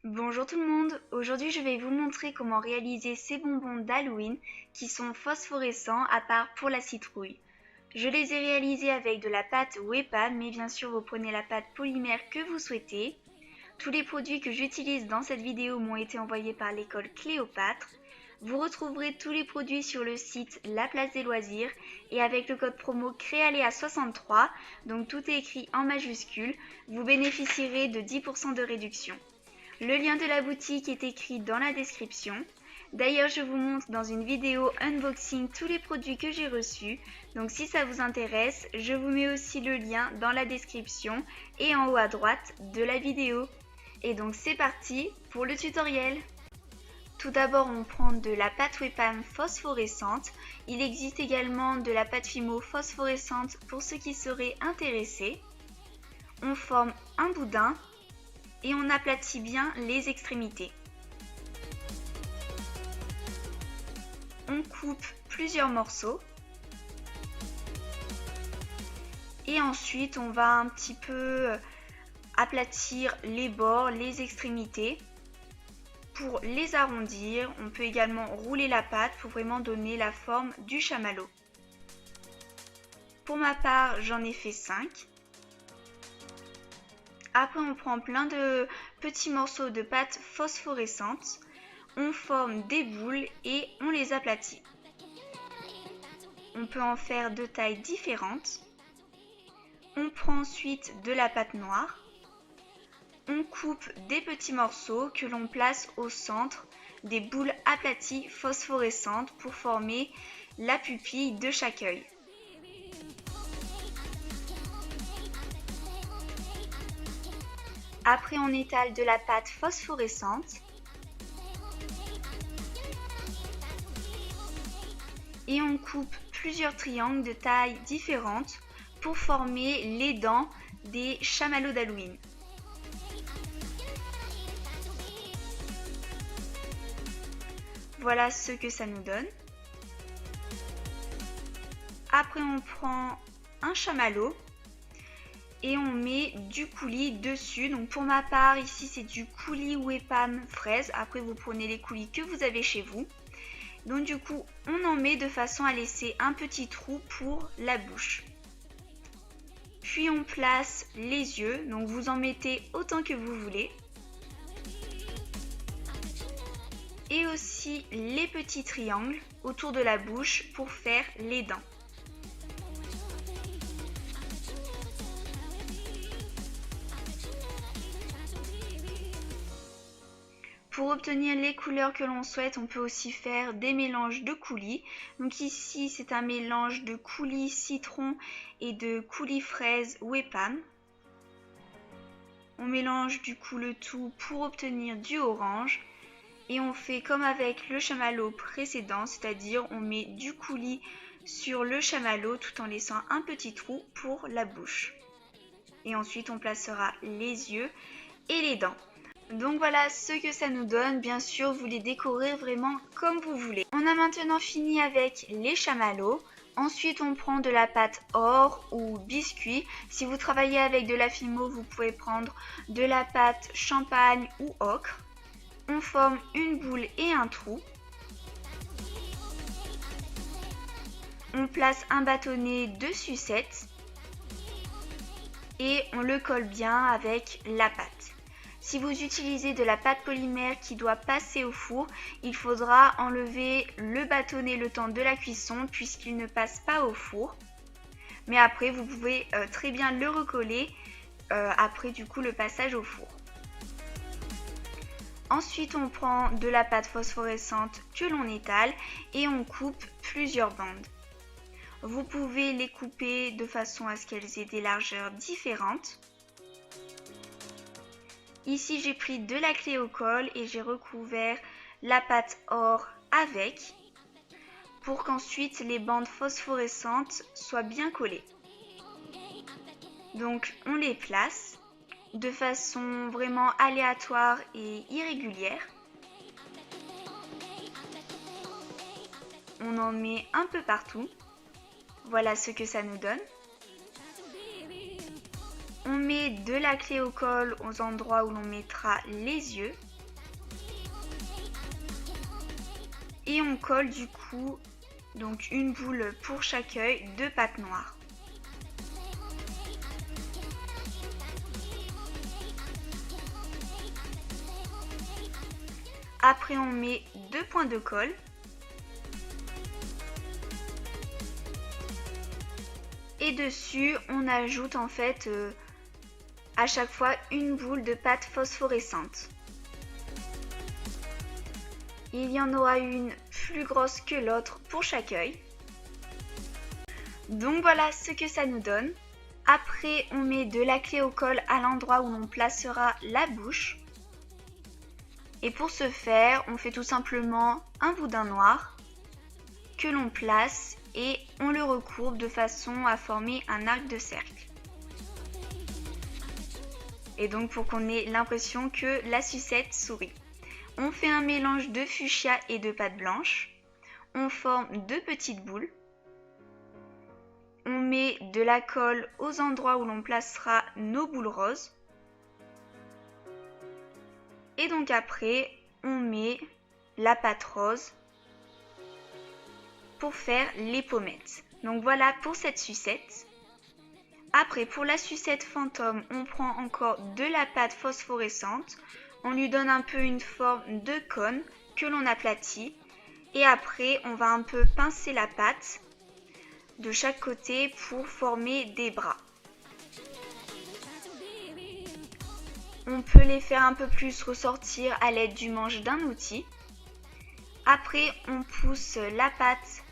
Bonjour tout le monde, aujourd'hui je vais vous montrer comment réaliser ces bonbons d'Halloween qui sont phosphorescents à part pour la citrouille. Je les ai réalisés avec de la pâte Webpan, mais bien sûr vous prenez la pâte polymère que vous souhaitez. Tous les produits que j'utilise dans cette vidéo m'ont été envoyés par l'école Cléopâtre. Vous retrouverez tous les produits sur le site La Place des Loisirs et avec le code promo CREALEA63, donc tout est écrit en majuscule, vous bénéficierez de 10% de réduction. Le lien de la boutique est écrit dans la description. D'ailleurs, je vous montre dans une vidéo unboxing tous les produits que j'ai reçus. Donc si ça vous intéresse, je vous mets aussi le lien dans la description et en haut à droite de la vidéo. Et donc c'est parti pour le tutoriel. Tout d'abord, on prend de la pâte Webpan phosphorescente. Il existe également de la pâte Fimo phosphorescente pour ceux qui seraient intéressés. On forme un boudin et on aplatit bien les extrémités. On coupe plusieurs morceaux et ensuite on va un petit peu aplatir les bords, les extrémités pour les arrondir. On peut également rouler la pâte pour vraiment donner la forme du chamallow. Pour ma part, j'en ai fait 5. Après, on prend plein de petits morceaux de pâte phosphorescente, on forme des boules et on les aplatit. On peut en faire de tailles différentes. On prend ensuite de la pâte noire. On coupe des petits morceaux que l'on place au centre des boules aplaties phosphorescentes pour former la pupille de chaque œil. Après, on étale de la pâte phosphorescente et on coupe plusieurs triangles de tailles différentes pour former les dents des chamallows d'Halloween. Voilà ce que ça nous donne. Après, on prend un chamallow et on met du coulis dessus. Donc pour ma part, ici c'est du coulis Webpan fraise. Après, vous prenez les coulis que vous avez chez vous. Donc du coup, on en met de façon à laisser un petit trou pour la bouche. Puis on place les yeux, donc vous en mettez autant que vous voulez. Et aussi les petits triangles autour de la bouche pour faire les dents. Pour obtenir les couleurs que l'on souhaite, on peut aussi faire des mélanges de coulis. Donc ici, c'est un mélange de coulis citron et de coulis fraise Webpan. On mélange du coup le tout pour obtenir du orange. Et on fait comme avec le chamallow précédent, c'est-à-dire on met du coulis sur le chamallow tout en laissant un petit trou pour la bouche. Et ensuite, on placera les yeux et les dents. Donc voilà ce que ça nous donne. Bien sûr, vous les décorez vraiment comme vous voulez. On a maintenant fini avec les chamallows. Ensuite, on prend de la pâte or ou biscuit. Si vous travaillez avec de la Fimo, vous pouvez prendre de la pâte champagne ou ocre. On forme une boule et un trou. On place un bâtonnet de sucette et on le colle bien avec la pâte. Si vous utilisez de la pâte polymère qui doit passer au four, il faudra enlever le bâtonnet le temps de la cuisson puisqu'il ne passe pas au four. Mais après, vous pouvez très bien le recoller après du coup le passage au four. Ensuite, on prend de la pâte phosphorescente que l'on étale et on coupe plusieurs bandes. Vous pouvez les couper de façon à ce qu'elles aient des largeurs différentes. Ici, j'ai pris de la clé au col et j'ai recouvert la pâte or avec pour qu'ensuite les bandes phosphorescentes soient bien collées. Donc, on les place de façon vraiment aléatoire et irrégulière. On en met un peu partout. Voilà ce que ça nous donne. On met de la clé au col aux endroits où l'on mettra les yeux Et on colle du coup donc une boule pour chaque œil de pâte noire. Après on met 2 points de colle. Et dessus on ajoute en fait à chaque fois une boule de pâte phosphorescente. Il y en aura une plus grosse que l'autre pour chaque œil. Donc voilà ce que ça nous donne. Après on met de la clé au col à l'endroit où l'on placera la bouche. Et pour ce faire, on fait tout simplement un boudin noir que l'on place et on le recourbe de façon à former un arc de cercle. Et donc pour qu'on ait l'impression que la sucette sourit. On fait un mélange de fuchsia et de pâte blanche. On forme 2 petites boules. On met de la colle aux endroits où l'on placera nos boules roses. Et donc après, on met la pâte rose pour faire les pommettes. Donc voilà pour cette sucette. Après, pour la sucette fantôme, on prend encore de la pâte phosphorescente. On lui donne un peu une forme de cône que l'on aplatit. Et après, on va un peu pincer la pâte de chaque côté pour former des bras. On peut les faire un peu plus ressortir à l'aide du manche d'un outil. Après, on pousse la pâte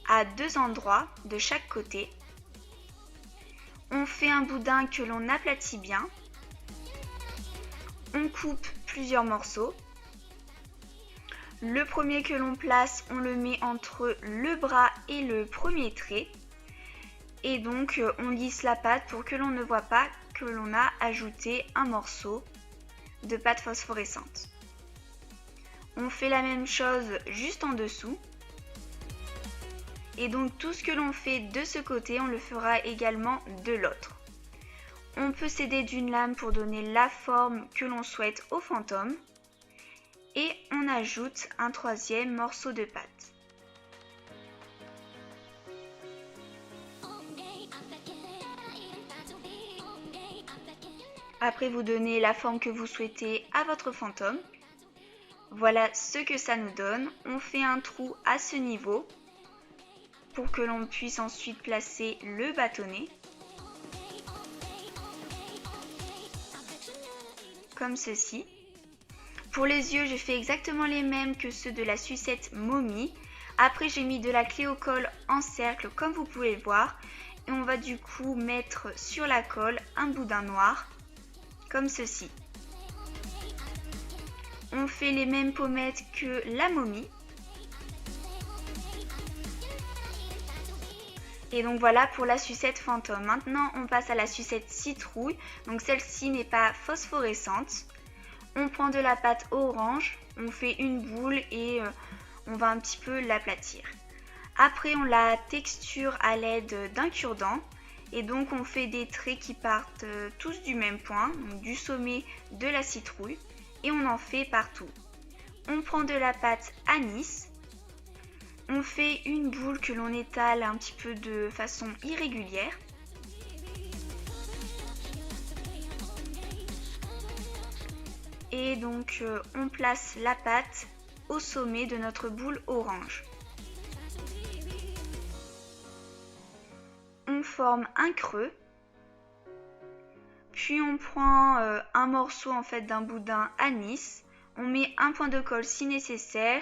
à 2 endroits de chaque côté. On fait un boudin que l'on aplatit bien. On coupe plusieurs morceaux. Le premier que l'on place, on le met entre le bras et le premier trait. Et donc, on lisse la pâte pour que l'on ne voit pas que l'on a ajouté un morceau de pâte phosphorescente. On fait la même chose juste en dessous. Et donc tout ce que l'on fait de ce côté, on le fera également de l'autre. On peut s'aider d'une lame pour donner la forme que l'on souhaite au fantôme. Et on ajoute un 3e morceau de pâte. Après, vous donnez la forme que vous souhaitez à votre fantôme. Voilà ce que ça nous donne. On fait un trou à ce niveau pour que l'on puisse ensuite placer le bâtonnet. Comme ceci. Pour les yeux, j'ai fait exactement les mêmes que ceux de la sucette momie. Après, j'ai mis de la clé au col en cercle comme vous pouvez le voir. Et on va du coup mettre sur la colle un boudin noir. Comme ceci. On fait les mêmes pommettes que la momie. Et donc voilà pour la sucette fantôme. Maintenant on passe à la sucette citrouille. Donc celle-ci n'est pas phosphorescente. On prend de la pâte orange, on fait une boule et on va un petit peu l'aplatir. Après on la texture à l'aide d'un cure-dent. Et donc on fait des traits qui partent tous du même point, donc du sommet de la citrouille, et on en fait partout. On prend de la pâte anis, on fait une boule que l'on étale un petit peu de façon irrégulière. Et donc on place la pâte au sommet de notre boule orange. On forme un creux, puis on prend un morceau en fait d'un boudin anis, on met un point de colle si nécessaire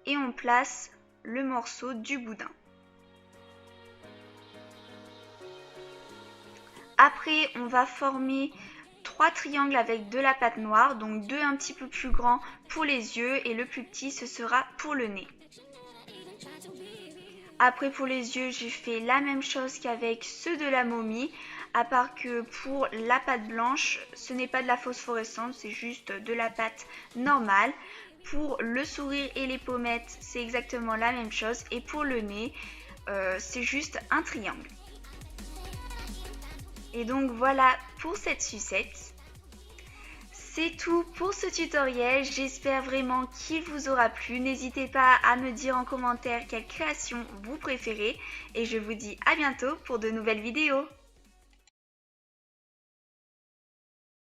et on place le morceau du boudin. Après on va former 3 triangles avec de la pâte noire, donc 2 un petit peu plus grands pour les yeux et le plus petit ce sera pour le nez. Après pour les yeux, j'ai fait la même chose qu'avec ceux de la momie, à part que pour la pâte blanche, ce n'est pas de la phosphorescente, c'est juste de la pâte normale. Pour le sourire et les pommettes, c'est exactement la même chose. Et pour le nez, c'est juste un triangle. Et donc voilà pour cette sucette. C'est tout pour ce tutoriel, j'espère vraiment qu'il vous aura plu. N'hésitez pas à me dire en commentaire quelle création vous préférez et je vous dis à bientôt pour de nouvelles vidéos.